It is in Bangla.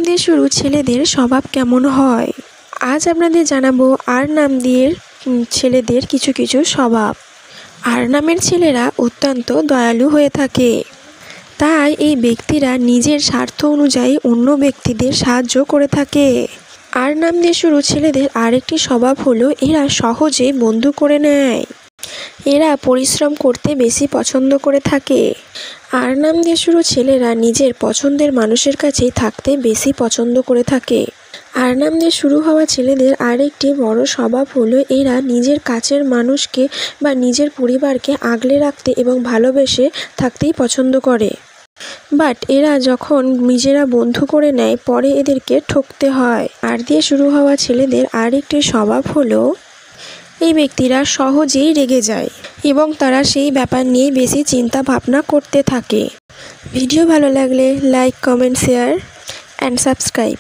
দিয়ে শুরু ছেলেদের স্বভাব কেমন হয়। আজ আপনাদের জানাবো আর নাম দিয়ে ছেলেদের কিছু কিছু স্বভাব। আর নামের ছেলেরা অত্যন্ত দয়ালু হয়ে থাকে, তাই এই ব্যক্তিরা নিজের স্বার্থ অনুযায়ী অন্য ব্যক্তিদের সাহায্য করে থাকে। আর নাম দিয়ে শুরু ছেলেদের আরেকটি স্বভাব হলো এরা সহজে বন্ধু করে নেয়। এরা পরিশ্রম করতে বেশি পছন্দ করে থাকে। আর নাম দিয়ে শুরু ছেলেরা নিজের পছন্দের মানুষের কাছেই থাকতে বেশি পছন্দ করে থাকে। আর নাম দিয়ে শুরু হওয়া ছেলেদের আরেকটি বড় স্বভাব হলো এরা নিজের কাছের মানুষকে বা নিজের পরিবারকে আগলে রাখতে এবং ভালোবেসে থাকতেই পছন্দ করে। বাট এরা যখন নিজেরা বন্ধু করে নেয় পরে এদেরকে ঠকতে হয়। আর দিয়ে শুরু হওয়া ছেলেদের আরেকটি স্বভাব হলো এই ব্যক্তিরা সহজেই রেগে যায় এবং তারা সেই ব্যাপার নিয়ে বেশি চিন্তা ভাবনা করতে থাকে। ভিডিও ভালো লাগলে like, comment, share and subscribe.